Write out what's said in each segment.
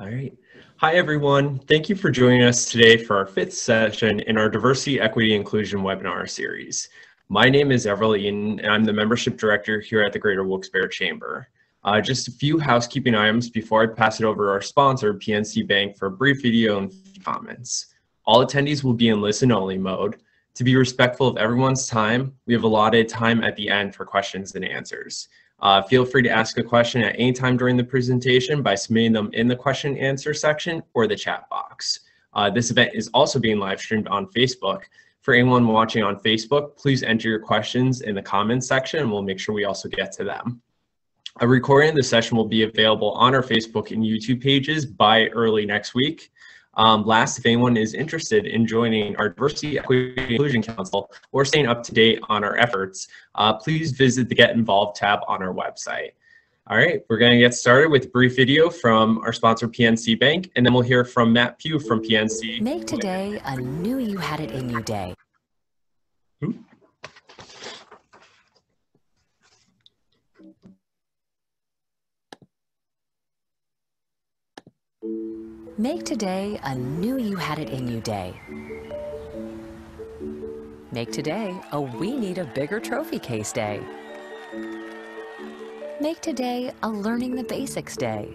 All right. Hi, everyone. Thank you for joining us today for our fifth session in our Diversity, Equity, Inclusion webinar series. My name is Everett Eaton, and I'm the Membership Director here at the Greater Wilkes-Barre Chamber. Just a few housekeeping items before I pass it over to our sponsor, PNC Bank, for a brief video and comments. All attendees will be in listen-only mode. To be respectful of everyone's time, we have allotted time at the end for questions and answers. Feel free to ask a question at any time during the presentation by submitting them in the question and answer section or the chat box. This event is also being live streamed on Facebook. For anyone watching on Facebook, please enter your questions in the comments section and we'll make sure we also get to them. A recording of the session will be available on our Facebook and YouTube pages by early next week. Last, if anyone is interested in joining our Diversity, Equity, and Inclusion Council or staying up to date on our efforts, please visit the Get Involved tab on our website. All right, we're going to get started with a brief video from our sponsor, PNC Bank, and then we'll hear from Matt Pugh from PNC. Make today a Knew You Had It In You day. Make today a Knew You Had It In You day. Make today a We Need a Bigger Trophy Case day. Make today a Learning the Basics day.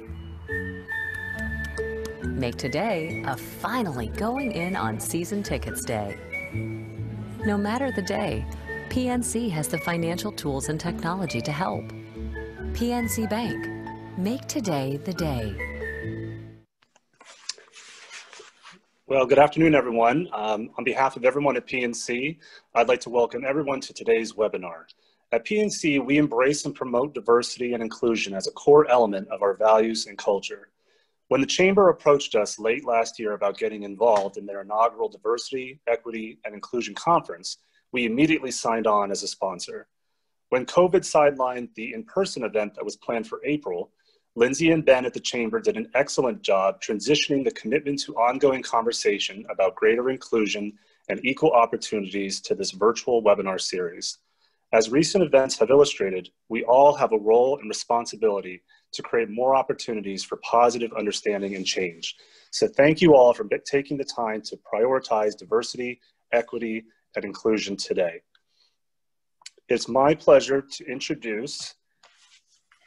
Make today a Finally Going In on Season Tickets day. No matter the day, PNC has the financial tools and technology to help. PNC Bank. Make today the day. Well, good afternoon, everyone. On behalf of everyone at PNC, I'd like to welcome everyone to today's webinar. At PNC, we embrace and promote diversity and inclusion as a core element of our values and culture. When the Chamber approached us late last year about getting involved in their inaugural Diversity, Equity, and Inclusion Conference, we immediately signed on as a sponsor. When COVID sidelined the in-person event that was planned for April, Lindsay and Ben at the Chamber did an excellent job transitioning the commitment to ongoing conversation about greater inclusion and equal opportunities to this virtual webinar series. As recent events have illustrated, we all have a role and responsibility to create more opportunities for positive understanding and change. So thank you all for taking the time to prioritize diversity, equity, and inclusion today. It's my pleasure to introduce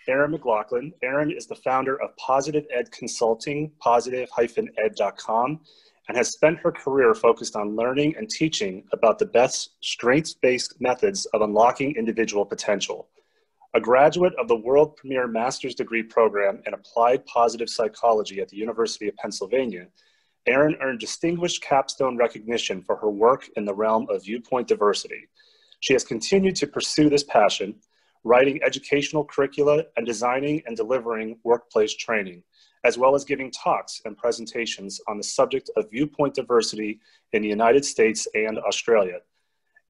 Erin McLaughlin. Erin is the founder of Positive Ed Consulting, positive-ed.com, and has spent her career focused on learning and teaching about the best strengths-based methods of unlocking individual potential. A graduate of the world premier master's degree program in applied positive psychology at the University of Pennsylvania, Erin earned distinguished capstone recognition for her work in the realm of viewpoint diversity. She has continued to pursue this passion, writing educational curricula and designing and delivering workplace training, as well as giving talks and presentations on the subject of viewpoint diversity in the United States and Australia.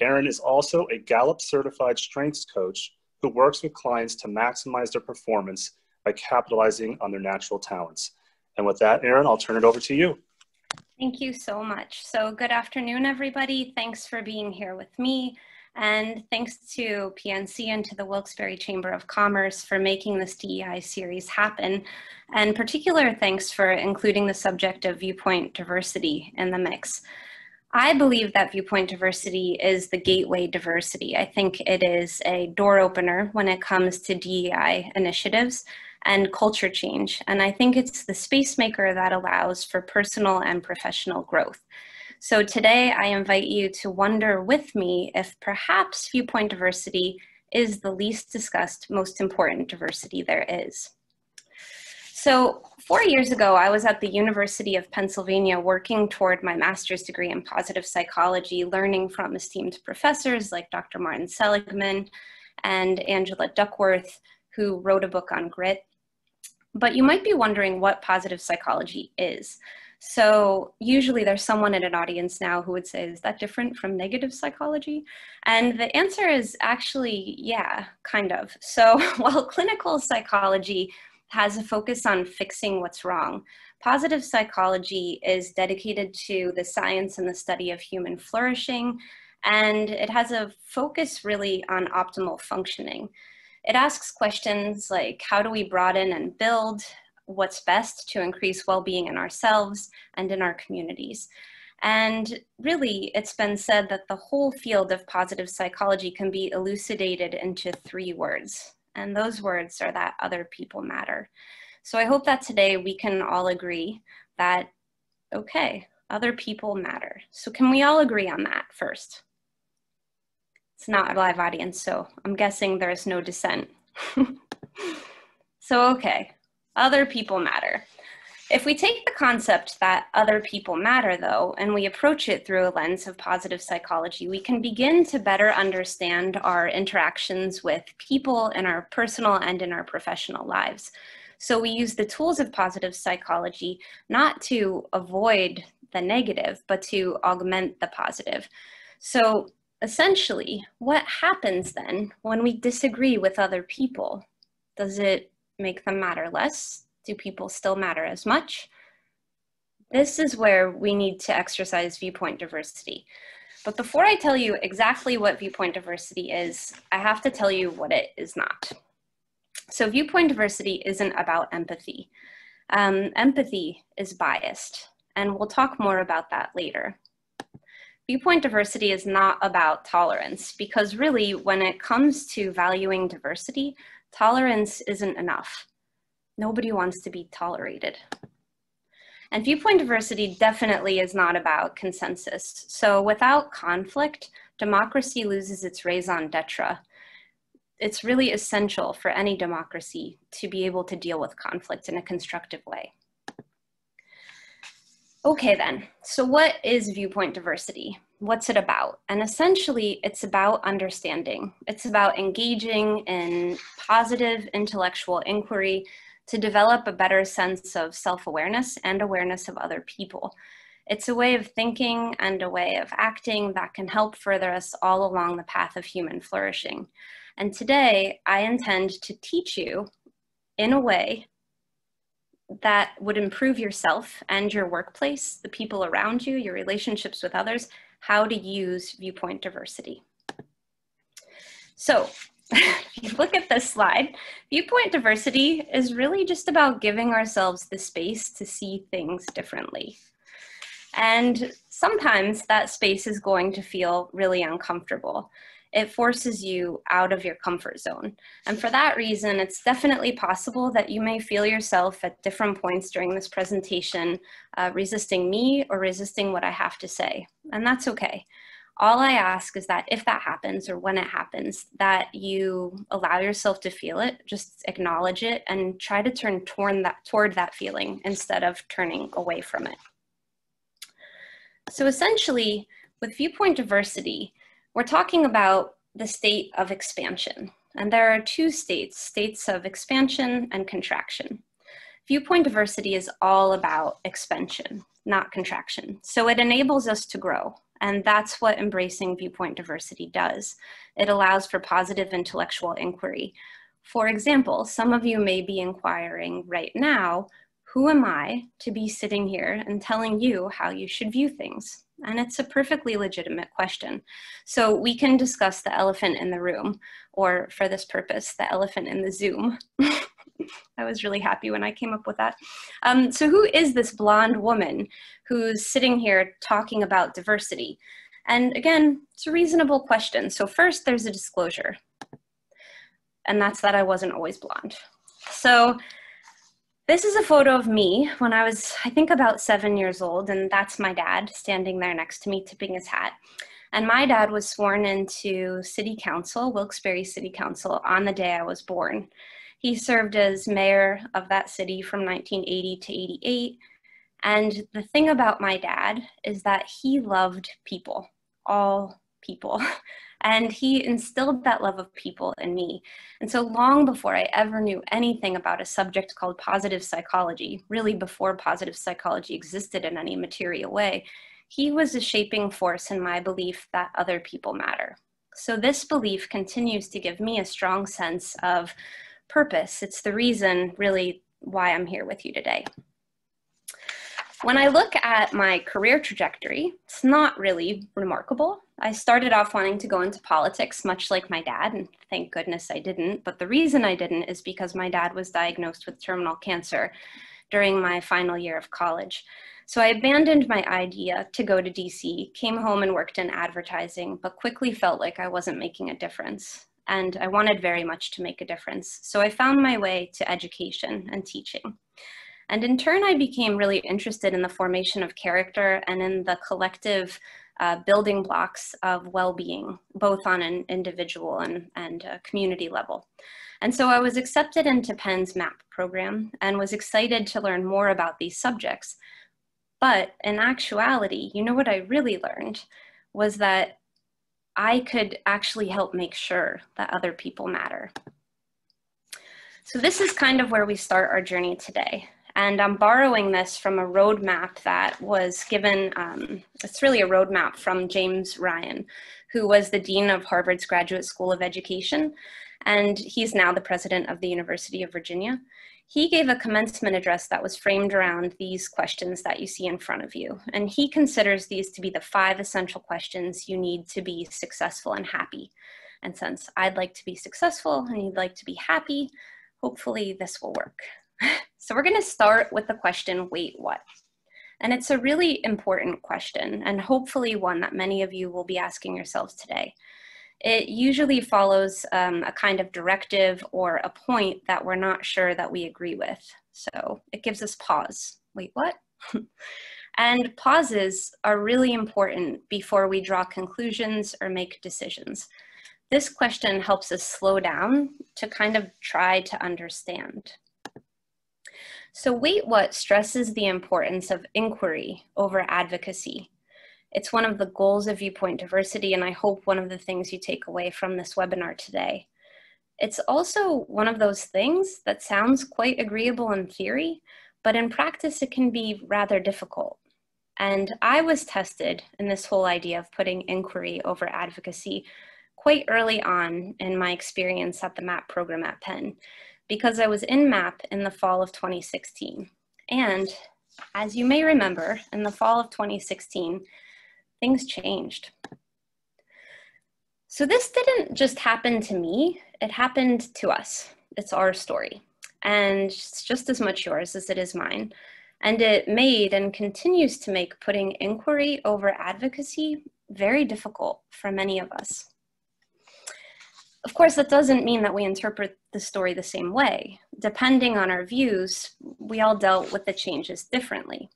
Erin is also a Gallup certified strengths coach who works with clients to maximize their performance by capitalizing on their natural talents. And with that, Erin, I'll turn it over to you. Thank you so much. So good afternoon, everybody. Thanks for being here with me. And thanks to PNC and to the Wilkes-Barre Chamber of Commerce for making this DEI series happen. And particular thanks for including the subject of viewpoint diversity in the mix. I believe that viewpoint diversity is the gateway diversity. I think it is a door opener when it comes to DEI initiatives and culture change. And I think it's the space maker that allows for personal and professional growth. So today I invite you to wonder with me if perhaps viewpoint diversity is the least discussed, most important diversity there is. So 4 years ago, I was at the University of Pennsylvania working toward my master's degree in positive psychology, learning from esteemed professors like Dr. Martin Seligman and Angela Duckworth, who wrote a book on grit. But you might be wondering what positive psychology is. So usually there's someone in an audience now who would say, is that different from negative psychology? And the answer is actually, yeah, kind of. So while clinical psychology has a focus on fixing what's wrong, positive psychology is dedicated to the science and the study of human flourishing, and it has a focus really on optimal functioning. It asks questions like, how do we broaden and build what's best to increase well-being in ourselves and in our communities. And really, it's been said that the whole field of positive psychology can be elucidated into 3 words. And those words are that other people matter. So I hope that today we can all agree that, okay, other people matter. So can we all agree on that first? It's not a live audience, so I'm guessing there's no dissent. So, okay, other people matter. If we take the concept that other people matter, though, and we approach it through a lens of positive psychology, we can begin to better understand our interactions with people in our personal and in our professional lives. So we use the tools of positive psychology not to avoid the negative, but to augment the positive. So essentially, what happens then when we disagree with other people? Does it make them matter less? Do people still matter as much? This is where we need to exercise viewpoint diversity. But before I tell you exactly what viewpoint diversity is, I have to tell you what it is not. So viewpoint diversity isn't about empathy. Empathy is biased, and we'll talk more about that later. Viewpoint diversity is not about tolerance, because really, when it comes to valuing diversity, tolerance isn't enough. Nobody wants to be tolerated. And viewpoint diversity definitely is not about consensus. So without conflict, democracy loses its raison d'etre. It's really essential for any democracy to be able to deal with conflict in a constructive way. Okay then, so what is viewpoint diversity? What's it about? And essentially, it's about understanding. It's about engaging in positive intellectual inquiry to develop a better sense of self-awareness and awareness of other people. It's a way of thinking and a way of acting that can help further us all along the path of human flourishing. And today, I intend to teach you in a way that would improve yourself and your workplace, the people around you, your relationships with others, how to use viewpoint diversity. So, if you look at this slide, viewpoint diversity is really just about giving ourselves the space to see things differently. And sometimes that space is going to feel really uncomfortable. It forces you out of your comfort zone. And for that reason, it's definitely possible that you may feel yourself at different points during this presentation resisting me or resisting what I have to say. And that's okay. All I ask is that if that happens or when it happens, that you allow yourself to feel it, just acknowledge it, and try to turn toward that feeling instead of turning away from it. So essentially, with viewpoint diversity, we're talking about the state of expansion. And there are 2 states, states of expansion and contraction. Viewpoint diversity is all about expansion, not contraction. So it enables us to grow. And that's what embracing viewpoint diversity does. It allows for positive intellectual inquiry. For example, some of you may be inquiring right now, who am I to be sitting here and telling you how you should view things? And it's a perfectly legitimate question. So we can discuss the elephant in the room, or for this purpose, the elephant in the Zoom. I was really happy when I came up with that. So who is this blonde woman who's sitting here talking about diversity? And again, it's a reasonable question. So first, there's a disclosure. And that's that I wasn't always blonde. So this is a photo of me when I was, I think, about 7 years old, and that's my dad standing there next to me, tipping his hat. And my dad was sworn into City Council, Wilkes-Barre City Council, on the day I was born. He served as mayor of that city from 1980 to 88. And the thing about my dad is that he loved people, all people. And he instilled that love of people in me. And so long before I ever knew anything about a subject called positive psychology, really before positive psychology existed in any material way, he was a shaping force in my belief that other people matter. So this belief continues to give me a strong sense of purpose. It's the reason, really, why I'm here with you today. When I look at my career trajectory, it's not really remarkable. I started off wanting to go into politics, much like my dad, and thank goodness I didn't. But the reason I didn't is because my dad was diagnosed with terminal cancer during my final year of college. So I abandoned my idea to go to DC, came home and worked in advertising, but quickly felt like I wasn't making a difference. And I wanted very much to make a difference. So I found my way to education and teaching. And in turn, I became really interested in the formation of character and in the collective building blocks of well-being, both on an individual and community level. And so I was accepted into Penn's MAP program and was excited to learn more about these subjects. But in actuality, you know what I really learned was that I could actually help make sure that other people matter. So this is kind of where we start our journey today. And I'm borrowing this from a roadmap that was given, it's really a roadmap from James Ryan, who was the Dean of Harvard's Graduate School of Education, and he's now the president of the University of Virginia. He gave a commencement address that was framed around these questions that you see in front of you. And he considers these to be the 5 essential questions you need to be successful and happy. And since I'd like to be successful and you'd like to be happy, hopefully this will work. So we're going to start with the question, wait, what? And it's a really important question, and hopefully one that many of you will be asking yourselves today. It usually follows a kind of directive or a point that we're not sure that we agree with. So it gives us pause. Wait, what? And pauses are really important before we draw conclusions or make decisions. This question helps us slow down to kind of try to understand. So wait, what stresses the importance of inquiry over advocacy. It's one of the goals of Viewpoint Diversity, and I hope one of the things you take away from this webinar today. It's also one of those things that sounds quite agreeable in theory, but in practice it can be rather difficult. And I was tested in this whole idea of putting inquiry over advocacy quite early on in my experience at the MAP program at Penn, because I was in MAP in the fall of 2016. And as you may remember, in the fall of 2016, things changed. So this didn't just happen to me, it happened to us. It's our story. And it's just as much yours as it is mine. And it made and continues to make putting inquiry over advocacy very difficult for many of us. Of course, that doesn't mean that we interpret the story the same way. Depending on our views, we all dealt with the changes differently.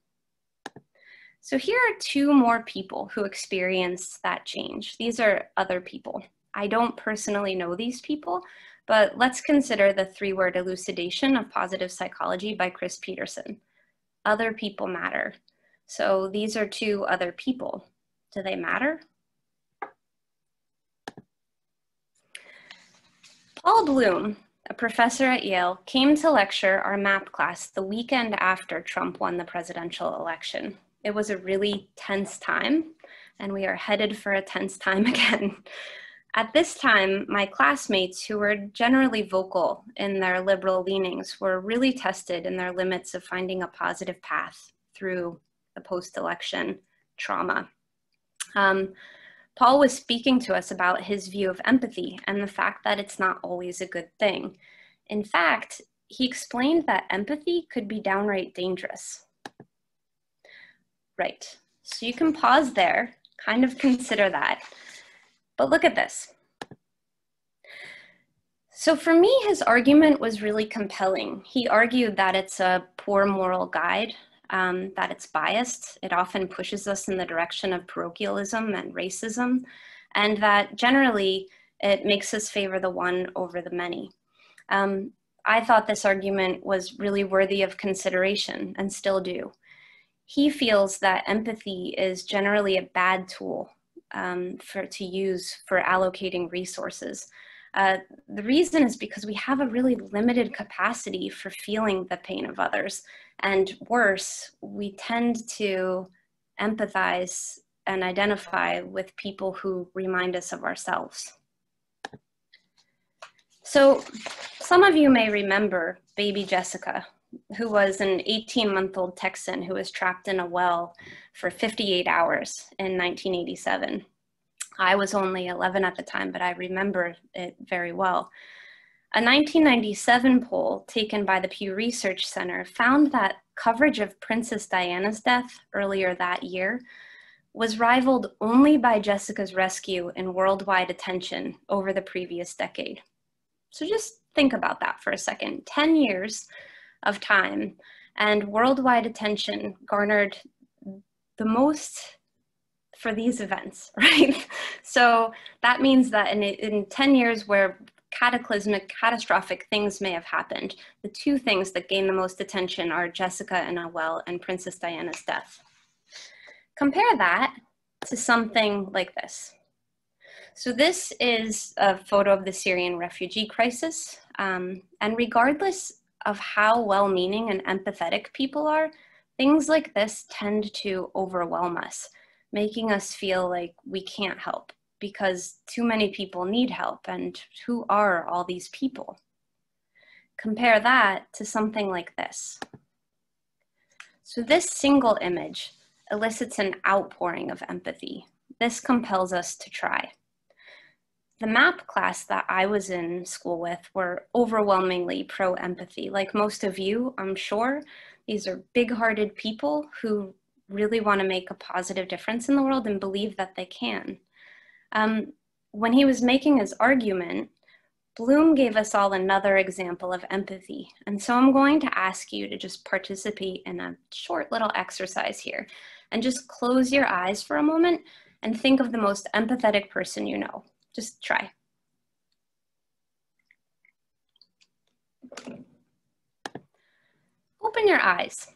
So here are 2 more people who experienced that change. These are other people. I don't personally know these people, but let's consider the 3-word elucidation of positive psychology by Chris Peterson. Other people matter. So these are 2 other people. Do they matter? Paul Bloom, a professor at Yale, came to lecture our MAP class the weekend after Trump won the presidential election. It was a really tense time, and we are headed for a tense time again. At this time, my classmates, who were generally vocal in their liberal leanings, were really tested in their limits of finding a positive path through the post-election trauma. Paul was speaking to us about his view of empathy and the fact that it's not always a good thing. In fact, he explained that empathy could be downright dangerous. Right, so you can pause there, kind of consider that. But look at this. So for me, his argument was really compelling. He argued that it's a poor moral guide, that it's biased. It often pushes us in the direction of parochialism and racism, and that generally it makes us favor the one over the many. I thought this argument was really worthy of consideration and still do. He feels that empathy is generally a bad tool to use for allocating resources. The reason is because we have a really limited capacity for feeling the pain of others. And worse, we tend to empathize and identify with people who remind us of ourselves. So some of you may remember baby Jessica who was an 18-month-old Texan who was trapped in a well for 58 hours in 1987. I was only 11 at the time, but I remember it very well. A 1997 poll taken by the Pew Research Center found that coverage of Princess Diana's death earlier that year was rivaled only by Jessica's rescue in worldwide attention over the previous decade. So just think about that for a second. 10 years of time and worldwide attention garnered the most for these events, right? So that means that in 10 years where cataclysmic, catastrophic things may have happened, the two things that gain the most attention are Jessica in a well and Princess Diana's death. Compare that to something like this. So this is a photo of the Syrian refugee crisis. And regardless of how well-meaning and empathetic people are, things like this tend to overwhelm us, making us feel like we can't help because too many people need help, and who are all these people? Compare that to something like this. So this single image elicits an outpouring of empathy. This compels us to try. The MAP class that I was in school with were overwhelmingly pro-empathy. Like most of you, I'm sure, these are big-hearted people who really want to make a positive difference in the world and believe that they can. When he was making his argument, Bloom gave us all another example of empathy. And so I'm going to ask you to just participate in a short little exercise here and just close your eyes for a moment and think of the most empathetic person you know. Just try. Open your eyes.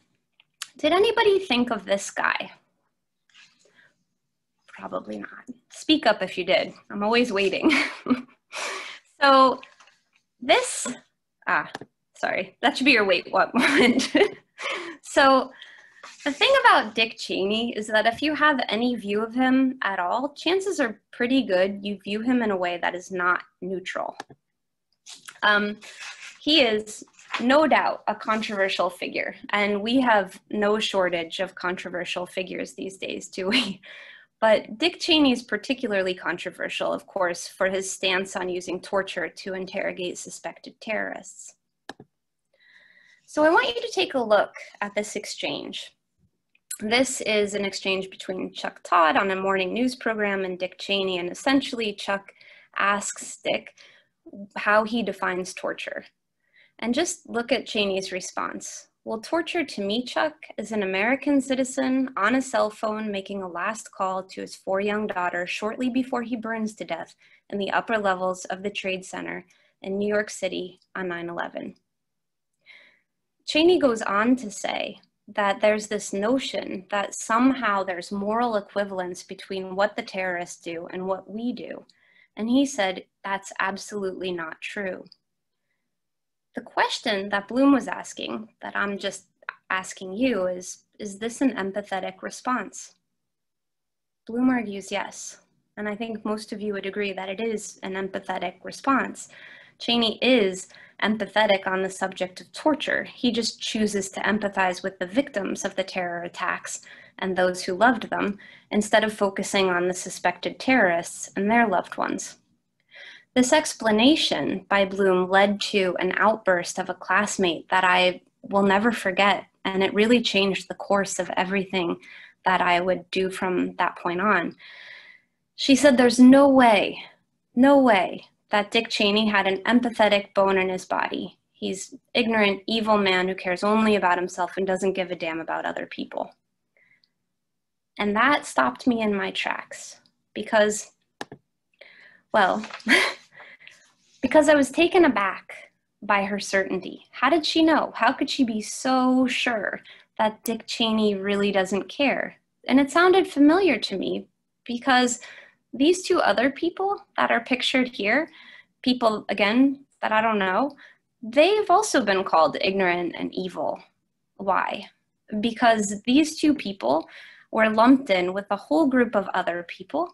Did anybody think of this guy? Probably not. Speak up if you did. I'm always waiting. So this, sorry, that should be your wait what moment. So the thing about Dick Cheney is that if you have any view of him at all, chances are pretty good you view him in a way that is not neutral. He is no doubt a controversial figure, and we have no shortage of controversial figures these days, do we? But Dick Cheney is particularly controversial, of course, for his stance on using torture to interrogate suspected terrorists. So I want you to take a look at this exchange. This is an exchange between Chuck Todd on a morning news program and Dick Cheney, and essentially Chuck asks Dick how he defines torture. And just look at Cheney's response. Well, torture to me, Chuck, is an American citizen on a cell phone making a last call to his 4 young daughters shortly before he burns to death in the upper levels of the Trade Center in New York City on 9/11. Cheney goes on to say that there's this notion that somehow there's moral equivalence between what the terrorists do and what we do. And he said that's absolutely not true. The question that Bloom was asking, that I'm just asking you, is this an empathetic response? Bloom argues yes, and I think most of you would agree that it is an empathetic response. Cheney is empathetic on the subject of torture. He just chooses to empathize with the victims of the terror attacks and those who loved them, instead of focusing on the suspected terrorists and their loved ones. This explanation by Bloom led to an outburst of a classmate that I will never forget, and it really changed the course of everything that I would do from that point on. She said there's no way that Dick Cheney had an empathetic bone in his body. He's an ignorant, evil man who cares only about himself and doesn't give a damn about other people. And that stopped me in my tracks because, well, because I was taken aback by her certainty. How did she know? How could she be so sure that Dick Cheney really doesn't care? And it sounded familiar to me because these two other people that are pictured here, people, again, that I don't know, they've also been called ignorant and evil. Why? Because these two people were lumped in with a whole group of other people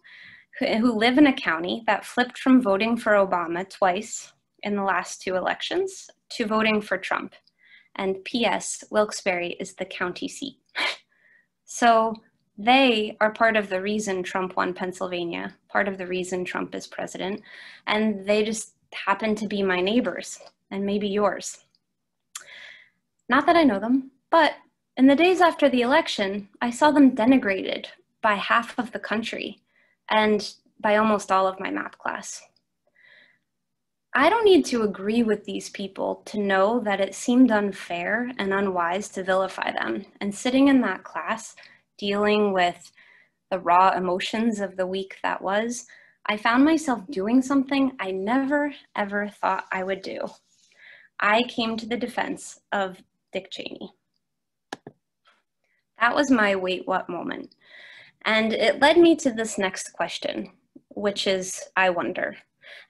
who live in a county that flipped from voting for Obama twice in the last 2 elections to voting for Trump. And P.S., Wilkes-Barre is the county seat. So they are part of the reason Trump won Pennsylvania, part of the reason Trump is president, and they just happen to be my neighbors and maybe yours. Not that I know them, but in the days after the election, I saw them denigrated by half of the country and by almost all of my math class. I don't need to agree with these people to know that it seemed unfair and unwise to vilify them. And sitting in that class, dealing with the raw emotions of the week that was, I found myself doing something I never, ever thought I would do. I came to the defense of Dick Cheney. That was my wait, what moment. And it led me to this next question, which is, I wonder.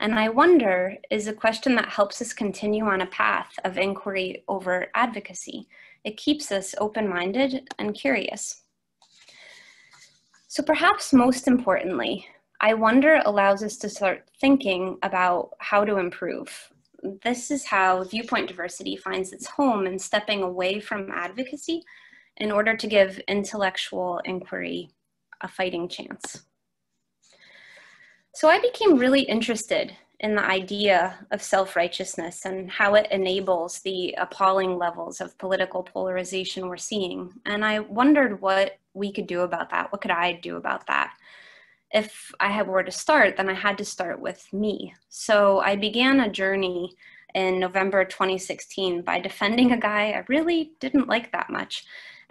And I wonder is a question that helps us continue on a path of inquiry over advocacy. It keeps us open-minded and curious. So perhaps most importantly, I wonder allows us to start thinking about how to improve. This is how viewpoint diversity finds its home in stepping away from advocacy in order to give intellectual inquiry a fighting chance. So I became really interested in the idea of self-righteousness and how it enables the appalling levels of political polarization we're seeing. And I wondered what we could do about that. What could I do about that? If I were to start, then I had to start with me. So I began a journey in November 2016 by defending a guy I really didn't like that much.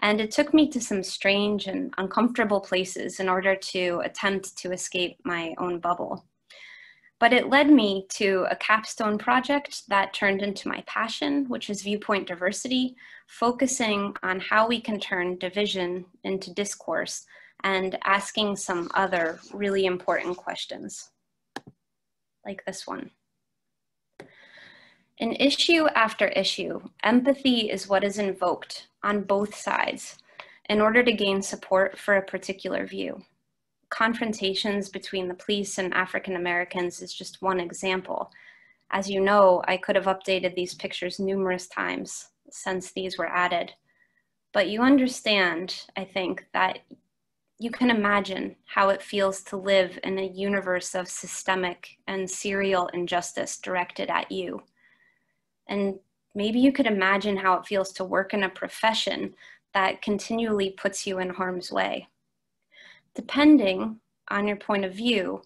And it took me to some strange and uncomfortable places in order to attempt to escape my own bubble. But it led me to a capstone project that turned into my passion, which is Viewpoint Diversity, focusing on how we can turn division into discourse and asking some other really important questions, like this one. In issue after issue, empathy is what is invoked on both sides in order to gain support for a particular view. Confrontations between the police and African Americans is just one example. As you know, I could have updated these pictures numerous times since these were added. But you understand, I think, that you can imagine how it feels to live in a universe of systemic and serial injustice directed at you. And maybe you could imagine how it feels to work in a profession that continually puts you in harm's way. Depending on your point of view,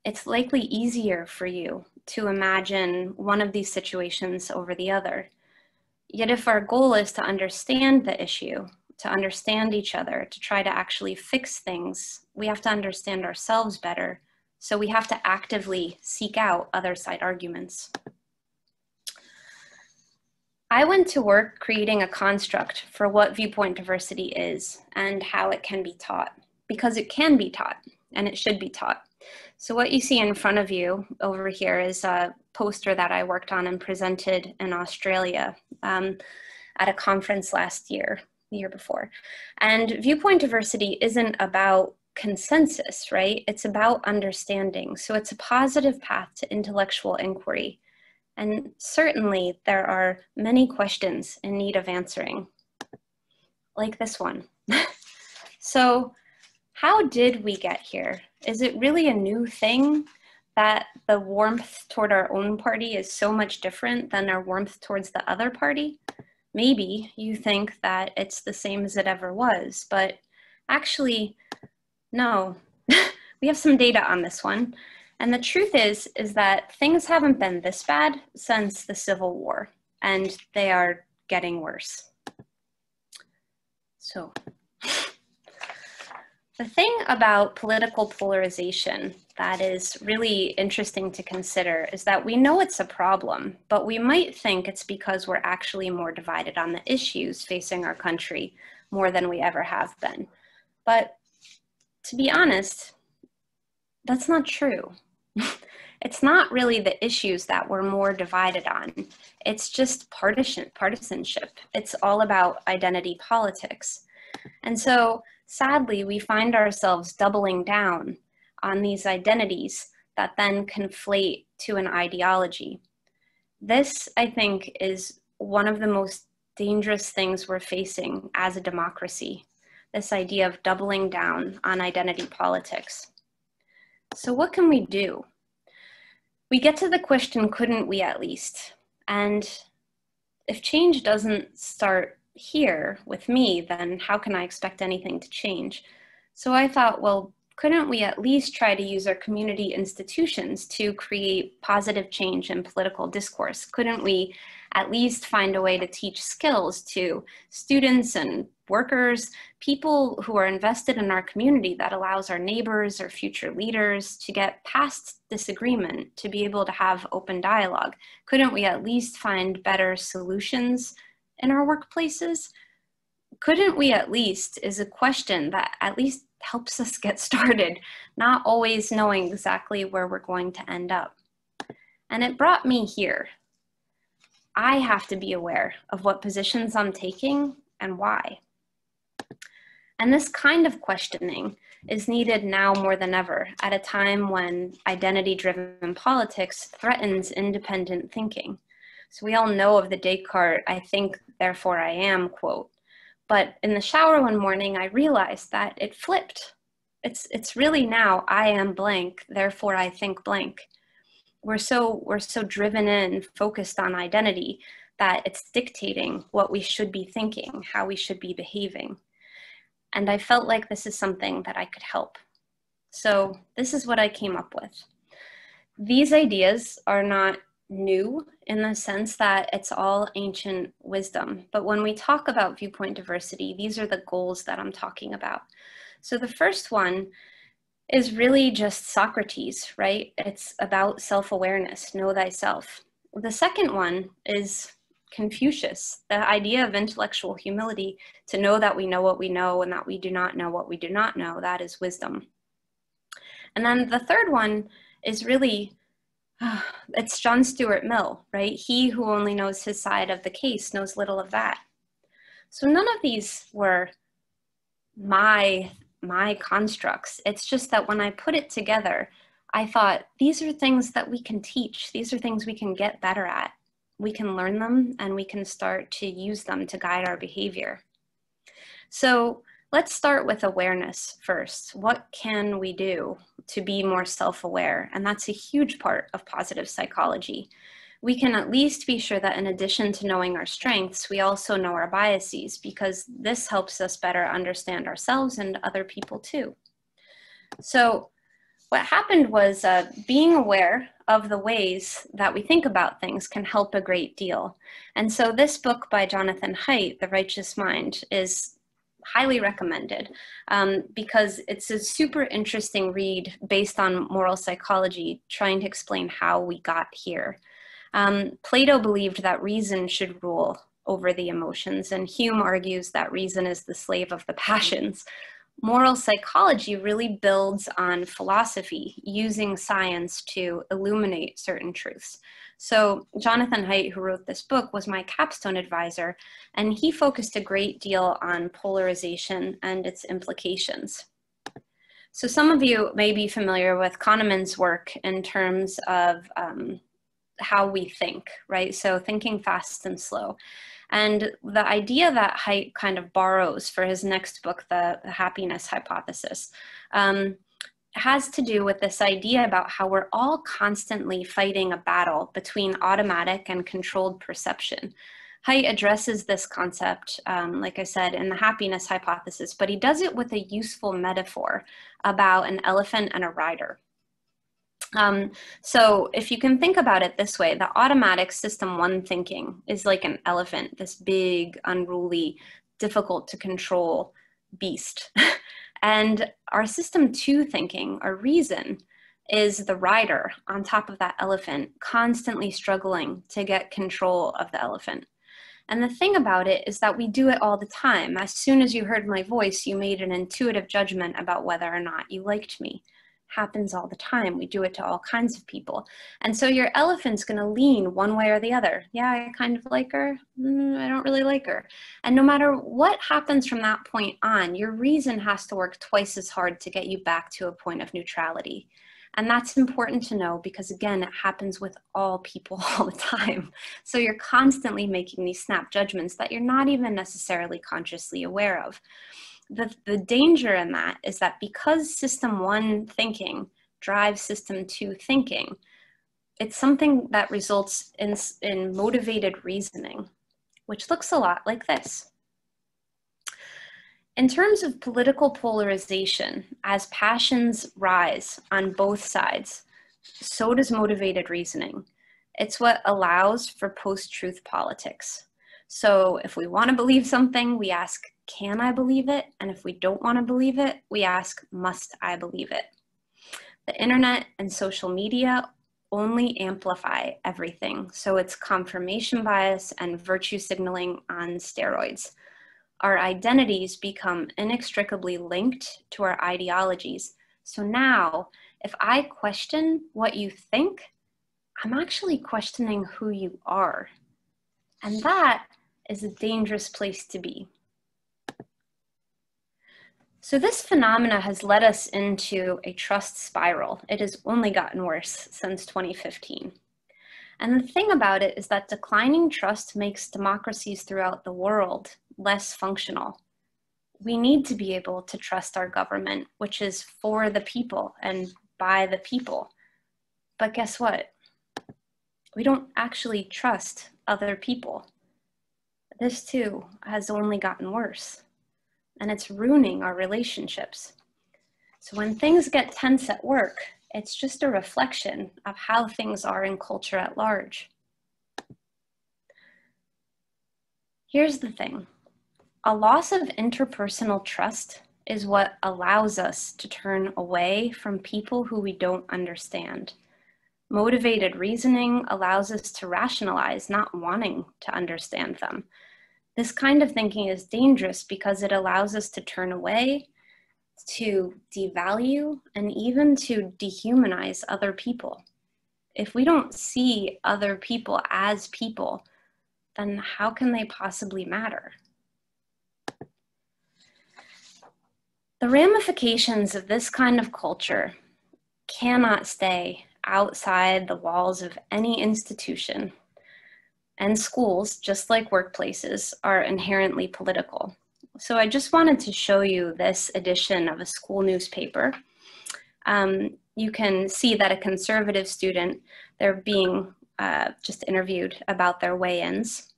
it's likely easier for you to imagine one of these situations over the other. Yet if our goal is to understand the issue, to understand each other, to try to actually fix things, we have to understand ourselves better. So we have to actively seek out other side arguments. I went to work creating a construct for what viewpoint diversity is and how it can be taught, because it can be taught and it should be taught. So what you see in front of you over here is a poster that I worked on and presented in Australia at a conference last year, the year before. And viewpoint diversity isn't about consensus, right? It's about understanding. So it's a positive path to intellectual inquiry. And certainly there are many questions in need of answering, like this one. So how did we get here? Is it really a new thing that the warmth toward our own party is so much different than our warmth towards the other party? Maybe you think that it's the same as it ever was, but actually, no. We have some data on this one. And the truth is that things haven't been this bad since the Civil War, and they are getting worse. So the thing about political polarization that is really interesting to consider is that we know it's a problem, but we might think it's because we're actually more divided on the issues facing our country more than we ever have been. But to be honest, that's not true. It's not really the issues that we're more divided on. It's just partisanship. It's all about identity politics. And so sadly, we find ourselves doubling down on these identities that then conflate to an ideology. This, I think, is one of the most dangerous things we're facing as a democracy, this idea of doubling down on identity politics. So what can we do? We get to the question, couldn't we at least? And if change doesn't start here with me, then how can I expect anything to change? So I thought, well, couldn't we at least try to use our community institutions to create positive change in political discourse? Couldn't we at least find a way to teach skills to students and workers, people who are invested in our community, that allows our neighbors or future leaders to get past disagreement, to be able to have open dialogue? Couldn't we at least find better solutions in our workplaces? Couldn't we at least is a question that at least helps us get started, not always knowing exactly where we're going to end up. And it brought me here. I have to be aware of what positions I'm taking and why. And this kind of questioning is needed now more than ever, at a time when identity-driven politics threatens independent thinking. So we all know of the Descartes, "I think, therefore I am" quote. But in the shower one morning, I realized that it flipped. It's really now, "I am blank, therefore I think blank." We're so driven in, focused on identity, that it's dictating what we should be thinking, how we should be behaving. And I felt like this is something that I could help. So this is what I came up with. These ideas are not new in the sense that it's all ancient wisdom. But when we talk about viewpoint diversity, these are the goals that I'm talking about. So the first one is really just Socrates, right? It's about self-awareness, know thyself. The second one is Confucius, the idea of intellectual humility, to know that we know what we know and that we do not know what we do not know. That is wisdom. And then the third one is really, it's John Stuart Mill, right? He who only knows his side of the case knows little of that. So none of these were my constructs. It's just that when I put it together, I thought, these are things that we can teach. These are things we can get better at. We can learn them and we can start to use them to guide our behavior. So let's start with awareness first. What can we do to be more self-aware? And that's a huge part of positive psychology. We can at least be sure that in addition to knowing our strengths, we also know our biases, because this helps us better understand ourselves and other people too. So what happened was being aware of the ways that we think about things can help a great deal. And so this book by Jonathan Haidt, The Righteous Mind, is highly recommended because it's a super interesting read based on moral psychology, trying to explain how we got here. Plato believed that reason should rule over the emotions, and Hume argues that reason is the slave of the passions. Moral psychology really builds on philosophy, using science to illuminate certain truths. So Jonathan Haidt, who wrote this book, was my capstone advisor, and he focused a great deal on polarization and its implications. So some of you may be familiar with Kahneman's work in terms of how we think, right? So thinking fast and slow. And the idea that Haidt kind of borrows for his next book, The Happiness Hypothesis, has to do with this idea about how we're all constantly fighting a battle between automatic and controlled perception. Haidt addresses this concept, like I said, in The Happiness Hypothesis, but he does it with a useful metaphor about an elephant and a rider. So if you can think about it this way, the automatic system one thinking is like an elephant, this big, unruly, difficult to control beast. And our system two thinking, or reason, is the rider on top of that elephant, constantly struggling to get control of the elephant. And the thing about it is that we do it all the time. As soon as you heard my voice, you made an intuitive judgment about whether or not you liked me. Happens all the time. We do it to all kinds of people. And so your elephant's going to lean one way or the other. Yeah, I kind of like her. I don't really like her. And no matter what happens from that point on, your reason has to work twice as hard to get you back to a point of neutrality. And that's important to know because, again, it happens with all people all the time. So you're constantly making these snap judgments that you're not even necessarily consciously aware of. The danger in that is that because system one thinking drives system two thinking, it's something that results in motivated reasoning, which looks a lot like this. In terms of political polarization, as passions rise on both sides, so does motivated reasoning. It's what allows for post-truth politics. So if we want to believe something, we ask, can I believe it? And if we don't want to believe it, we ask, must I believe it? The internet and social media only amplify everything. So it's confirmation bias and virtue signaling on steroids. Our identities become inextricably linked to our ideologies. So now, if I question what you think, I'm actually questioning who you are. And that is a dangerous place to be. So this phenomena has led us into a trust spiral. It has only gotten worse since 2015. And the thing about it is that declining trust makes democracies throughout the world less functional. We need to be able to trust our government, which is for the people and by the people. But guess what? We don't actually trust other people. This too has only gotten worse, and it's ruining our relationships. So when things get tense at work, it's just a reflection of how things are in culture at large. Here's the thing. A loss of interpersonal trust is what allows us to turn away from people who we don't understand. Motivated reasoning allows us to rationalize not wanting to understand them. This kind of thinking is dangerous because it allows us to turn away, to devalue, and even to dehumanize other people. If we don't see other people as people, then how can they possibly matter? The ramifications of this kind of culture cannot stay outside the walls of any institution. And schools, just like workplaces, are inherently political. So I just wanted to show you this edition of a school newspaper. You can see that a conservative student, they're being just interviewed about their weigh-ins.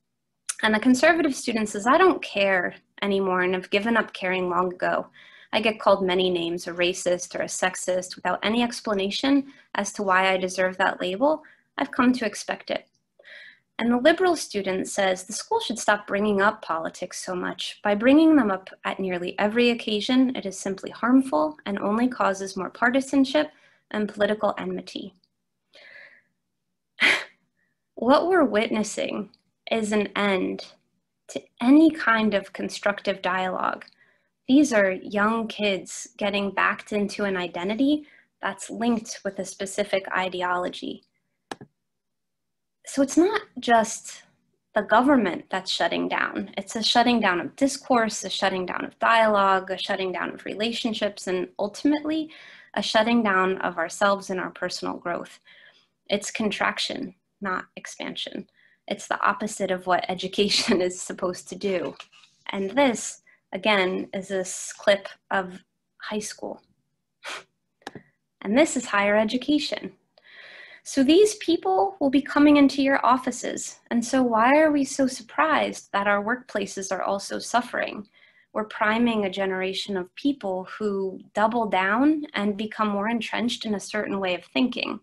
And the conservative student says, I don't care anymore and have given up caring long ago. I get called many names, a racist or a sexist, without any explanation as to why I deserve that label. I've come to expect it. And the liberal student says the school should stop bringing up politics so much. By bringing them up at nearly every occasion, it is simply harmful and only causes more partisanship and political enmity. What we're witnessing is an end to any kind of constructive dialogue. These are young kids getting backed into an identity that's linked with a specific ideology. So it's not just the government that's shutting down. It's a shutting down of discourse, a shutting down of dialogue, a shutting down of relationships, and ultimately a shutting down of ourselves and our personal growth. It's contraction, not expansion. It's the opposite of what education is supposed to do. And this, again, is this clip of high school. And this is higher education. So these people will be coming into your offices. And so why are we so surprised that our workplaces are also suffering? We're priming a generation of people who double down and become more entrenched in a certain way of thinking.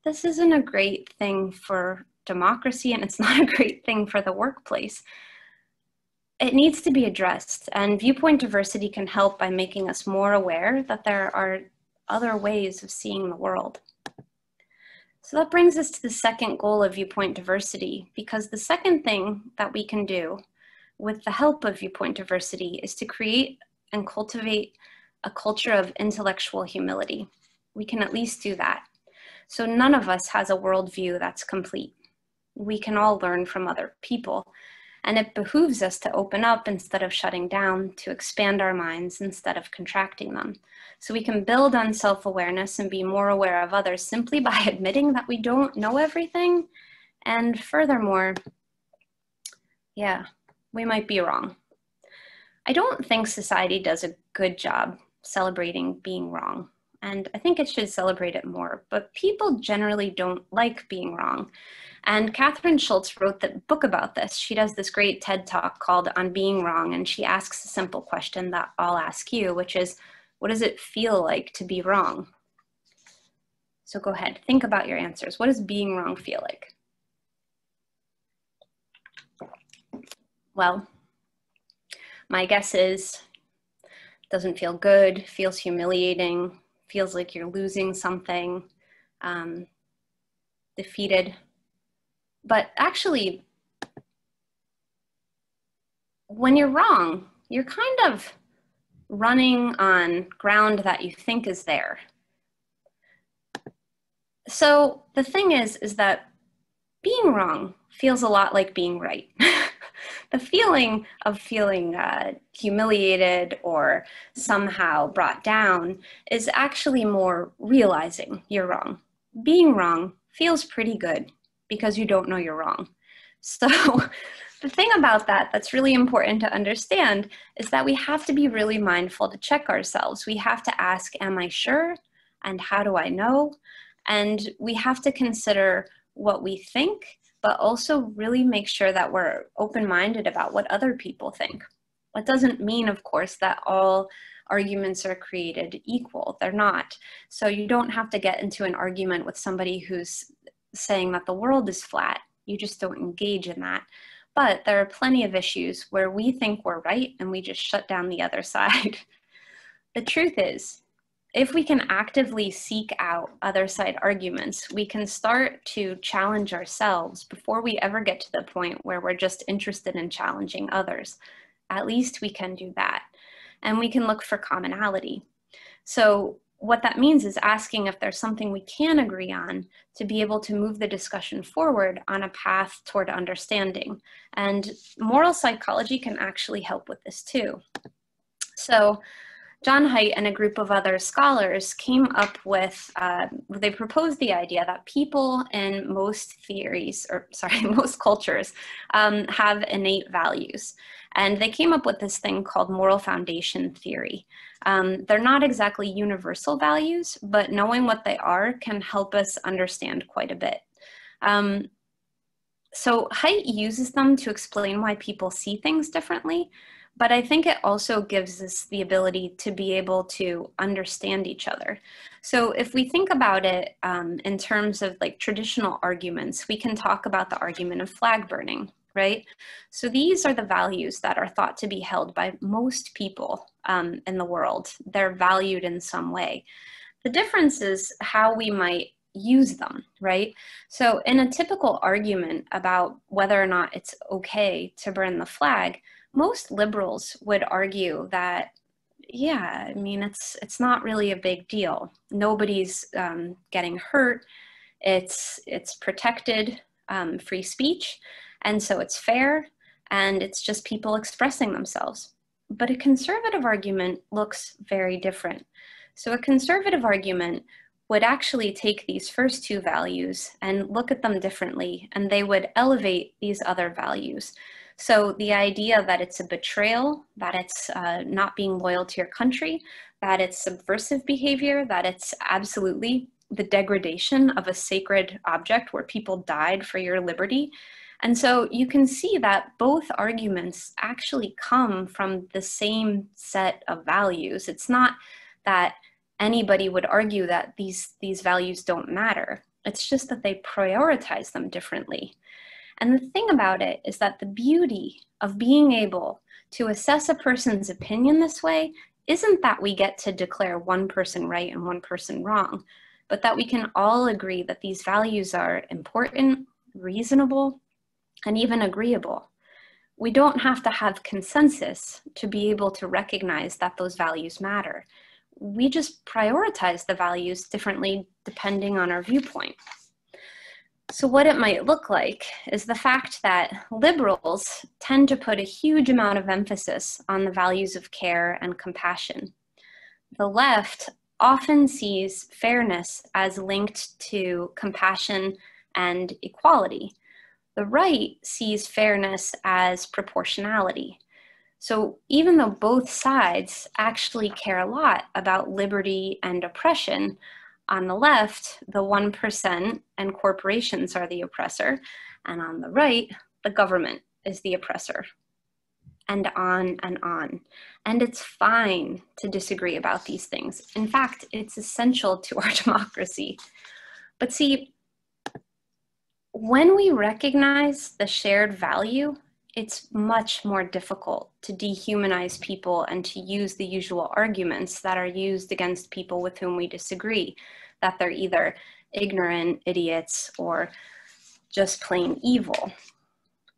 This isn't a great thing for democracy, and it's not a great thing for the workplace. It needs to be addressed, and viewpoint diversity can help by making us more aware that there are other ways of seeing the world. So that brings us to the second goal of viewpoint diversity, because the second thing that we can do with the help of viewpoint diversity is to create and cultivate a culture of intellectual humility. We can at least do that. So none of us has a worldview that's complete. We can all learn from other people. And it behooves us to open up instead of shutting down, to expand our minds instead of contracting them. So we can build on self-awareness and be more aware of others simply by admitting that we don't know everything. And furthermore, yeah, we might be wrong. I don't think society does a good job celebrating being wrong, and I think it should celebrate it more, but people generally don't like being wrong. And Catherine Schultz wrote the book about this. She does this great TED Talk called On Being Wrong, and she asks a simple question that I'll ask you, which is, what does it feel like to be wrong? So go ahead, think about your answers. What does being wrong feel like? Well, my guess is doesn't feel good, feels humiliating, feels like you're losing something, defeated. But actually, when you're wrong, you're kind of running on ground that you think is there. So the thing is that being wrong feels a lot like being right. The feeling of feeling humiliated or somehow brought down is actually more realizing you're wrong. Being wrong feels pretty good because you don't know you're wrong. So the thing about that that's really important to understand is that we have to be really mindful to check ourselves. We have to ask, am I sure? And how do I know? And we have to consider what we think, but also really make sure that we're open-minded about what other people think. That doesn't mean, of course, that all arguments are created equal. They're not. So you don't have to get into an argument with somebody who's saying that the world is flat. You just don't engage in that. But there are plenty of issues where we think we're right and we just shut down the other side. The truth is, if we can actively seek out other side arguments, we can start to challenge ourselves before we ever get to the point where we're just interested in challenging others. At least we can do that. And we can look for commonality. So what that means is asking if there's something we can agree on to be able to move the discussion forward on a path toward understanding. And moral psychology can actually help with this too. So John Haidt and a group of other scholars came up with, they proposed the idea that people in most most cultures have innate values. And they came up with this thing called moral foundation theory. They're not exactly universal values, but knowing what they are can help us understand quite a bit. So Haidt uses them to explain why people see things differently. But I think it also gives us the ability to be able to understand each other. So if we think about it in terms of like traditional arguments, we can talk about the argument of flag burning, right? So these are the values that are thought to be held by most people in the world. They're valued in some way. The difference is how we might use them, right? So in a typical argument about whether or not it's okay to burn the flag, most liberals would argue that, yeah, I mean, it's not really a big deal. Nobody's getting hurt. It's protected free speech, and so it's fair, and it's just people expressing themselves. But a conservative argument looks very different. So a conservative argument would actually take these first two values and look at them differently, and they would elevate these other values. So the idea that it's a betrayal, that it's not being loyal to your country, that it's subversive behavior, that it's absolutely the degradation of a sacred object where people died for your liberty. And so you can see that both arguments actually come from the same set of values. It's not that anybody would argue that these values don't matter. It's just that they prioritize them differently. And the thing about it is that the beauty of being able to assess a person's opinion this way isn't that we get to declare one person right and one person wrong, but that we can all agree that these values are important, reasonable, and even agreeable. We don't have to have consensus to be able to recognize that those values matter. We just prioritize the values differently depending on our viewpoint. So what it might look like is the fact that liberals tend to put a huge amount of emphasis on the values of care and compassion. The left often sees fairness as linked to compassion and equality. The right sees fairness as proportionality. So even though both sides actually care a lot about liberty and oppression, on the left, the 1% and corporations are the oppressor, and on the right, the government is the oppressor, and on and on. And it's fine to disagree about these things. In fact, it's essential to our democracy. But see, when we recognize the shared value, it's much more difficult to dehumanize people and to use the usual arguments that are used against people with whom we disagree, that they're either ignorant, idiots, or just plain evil.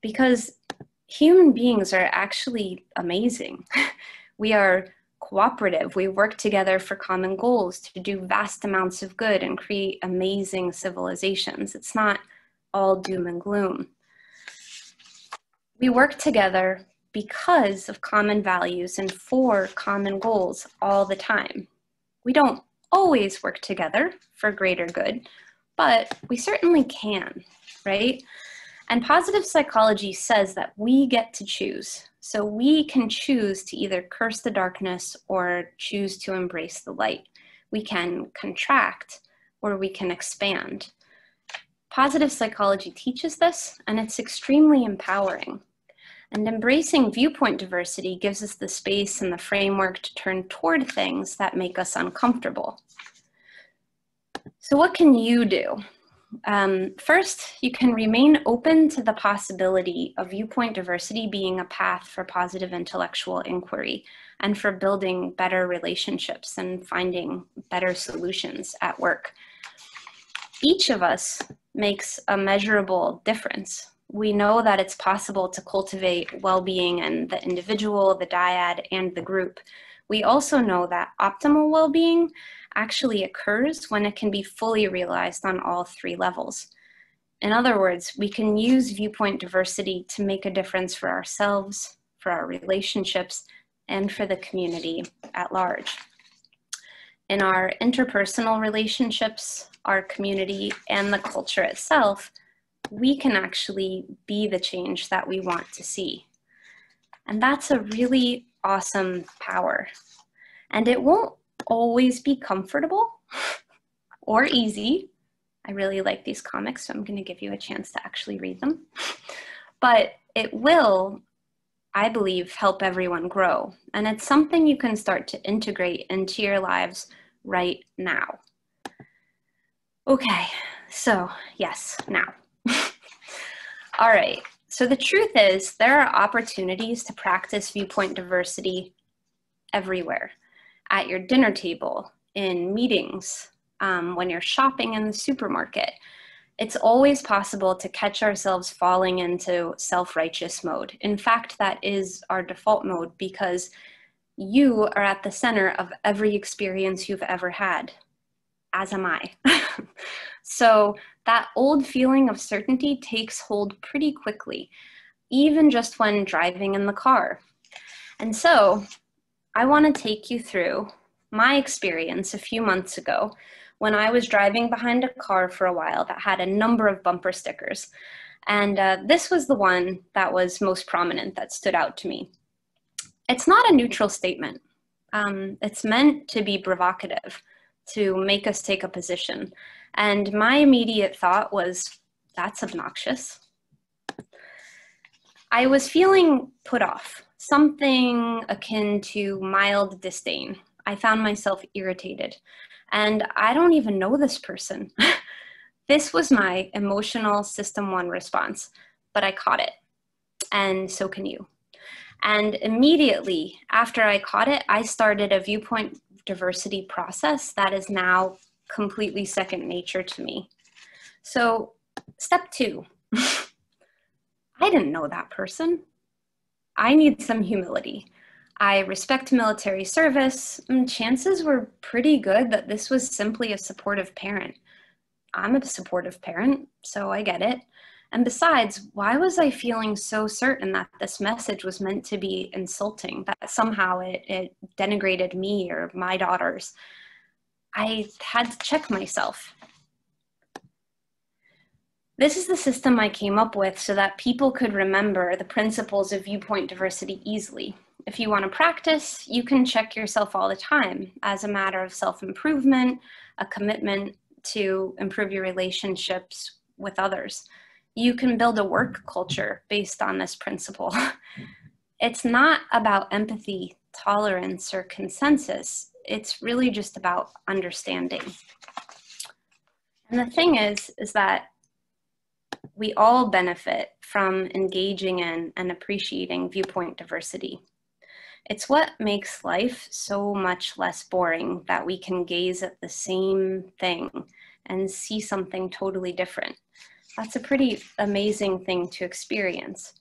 Because human beings are actually amazing. We are cooperative. We work together for common goals to do vast amounts of good and create amazing civilizations. It's not all doom and gloom. We work together because of common values and for common goals all the time. We don't always work together for greater good, but we certainly can, right? And positive psychology says that we get to choose. So we can choose to either curse the darkness or choose to embrace the light. We can contract or we can expand. Positive psychology teaches this, and it's extremely empowering. And embracing viewpoint diversity gives us the space and the framework to turn toward things that make us uncomfortable. So what can you do? First, you can remain open to the possibility of viewpoint diversity being a path for positive intellectual inquiry and for building better relationships and finding better solutions at work. Each of us makes a measurable difference. We know that it's possible to cultivate well-being in the individual, the dyad, and the group. We also know that optimal well-being actually occurs when it can be fully realized on all three levels. In other words, we can use viewpoint diversity to make a difference for ourselves, for our relationships, and for the community at large. In our interpersonal relationships, our community, and the culture itself, we can actually be the change that we want to see. And that's a really awesome power. And it won't always be comfortable or easy. I really like these comics, so I'm going to give you a chance to actually read them. But it will, I believe, help everyone grow. And it's something you can start to integrate into your lives right now. Okay, so yes, now. All right, so the truth is there are opportunities to practice viewpoint diversity everywhere. At your dinner table, in meetings, when you're shopping in the supermarket. It's always possible to catch ourselves falling into self-righteous mode. In fact, that is our default mode because you are at the center of every experience you've ever had, as am I. So that old feeling of certainty takes hold pretty quickly, even just when driving in the car. And so I want to take you through my experience a few months ago when I was driving behind a car for a while that had a number of bumper stickers. And this was the one that was most prominent that stood out to me. It's not a neutral statement. It's meant to be provocative, to make us take a position. And my immediate thought was, that's obnoxious. I was feeling put off, something akin to mild disdain. I found myself irritated. And I don't even know this person. This was my emotional System 1 response, but I caught it. And so can you. And immediately after I caught it, I started a viewpoint diversity process that is now completely second nature to me. So step 2, I didn't know that person. I need some humility. I respect military service, and chances were pretty good that this was simply a supportive parent. I'm a supportive parent, so I get it. And besides, why was I feeling so certain that this message was meant to be insulting, that somehow it denigrated me or my daughters? I had to check myself. This is the system I came up with so that people could remember the principles of viewpoint diversity easily. If you want to practice, you can check yourself all the time as a matter of self-improvement, a commitment to improve your relationships with others. You can build a work culture based on this principle. It's not about empathy, tolerance, or consensus. It's really just about understanding. And the thing is that we all benefit from engaging in and appreciating viewpoint diversity. It's what makes life so much less boring that we can gaze at the same thing and see something totally different. That's a pretty amazing thing to experience.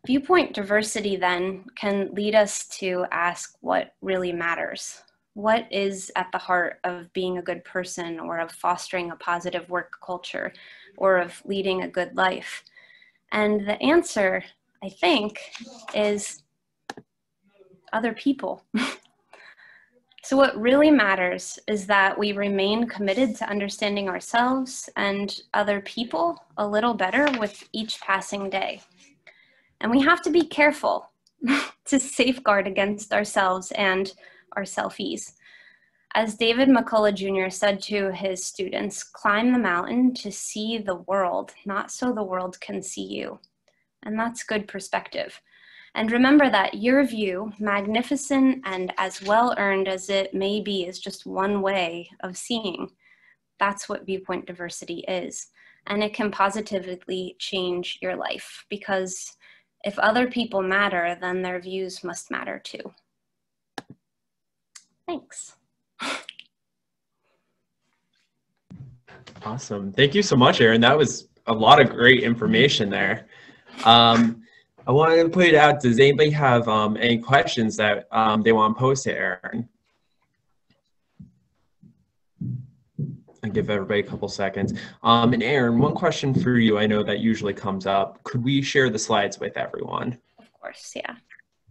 Viewpoint diversity then can lead us to ask what really matters. What is at the heart of being a good person, or of fostering a positive work culture, or of leading a good life? And the answer, I think, is other people. So what really matters is that we remain committed to understanding ourselves and other people a little better with each passing day. And we have to be careful to safeguard against ourselves and our selfies. As David McCullough Jr. said to his students, climb the mountain to see the world, not so the world can see you. And that's good perspective. And remember that your view, magnificent and as well earned as it may be, is just one way of seeing. That's what viewpoint diversity is. And it can positively change your life, because if other people matter, then their views must matter too. Thanks. Awesome. Thank you so much, Erin. That was a lot of great information there. I wanted to put it out, does anybody have any questions that they want to pose to Erin? I'll give everybody a couple seconds. And Erin, one question for you, I know that usually comes up. Could we share the slides with everyone? Of course, yeah.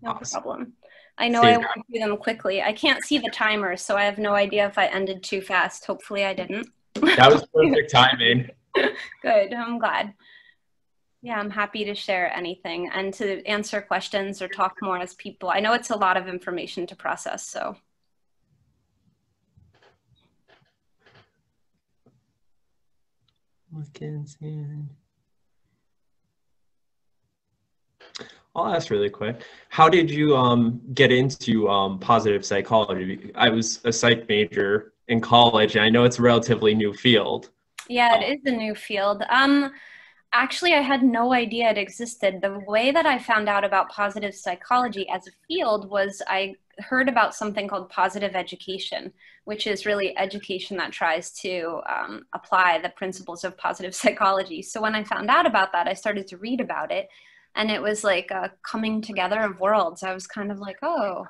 No Awesome. problem. I know I went through them quickly. I can't see the timer, so I have no idea if I ended too fast. Hopefully I didn't. That was perfect timing. Good, I'm glad. Yeah, I'm happy to share anything and to answer questions or talk more as people. I know it's a lot of information to process, so. I'll ask really quick. How did you get into positive psychology? I was a psych major in college, and I know it's a relatively new field. Yeah, it is a new field. Actually, I had no idea it existed. The way that I found out about positive psychology as a field was I heard about something called positive education, which is really education that tries to apply the principles of positive psychology. So when I found out about that, I started to read about it, and it was like a coming together of worlds. I was kind of like, oh,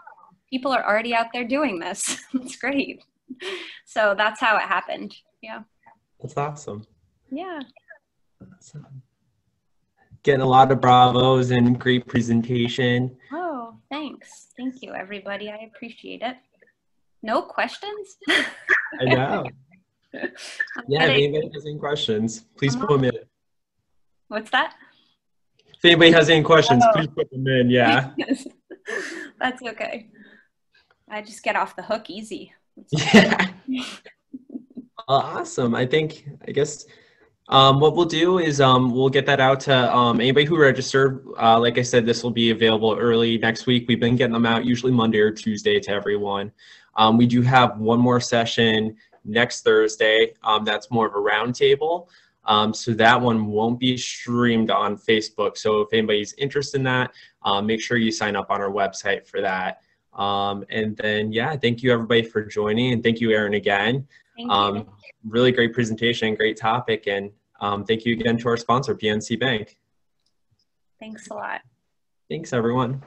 people are already out there doing this. It's great. So that's how it happened. Yeah. That's awesome. Yeah. Awesome. Getting a lot of bravos and great presentation. Oh, thanks. Thank you, everybody. I appreciate it. No questions? I know. Yeah, if anybody has any questions, please put them in. What's that? If anybody has any questions, please put them in, yeah. That's okay. I just get off the hook easy. Yeah. Awesome. I guess what we'll do is we'll get that out to anybody who registered. Like I said, this will be available early next week. We've been getting them out usually Monday or Tuesday to everyone. We do have one more session next Thursday. That's more of a roundtable. So that one won't be streamed on Facebook. So if anybody's interested in that, make sure you sign up on our website for that. And then, yeah, thank you everybody for joining, and thank you, Erin, again. Thank you. Really great presentation, great topic, and thank you again to our sponsor, PNC Bank. Thanks a lot. Thanks, everyone.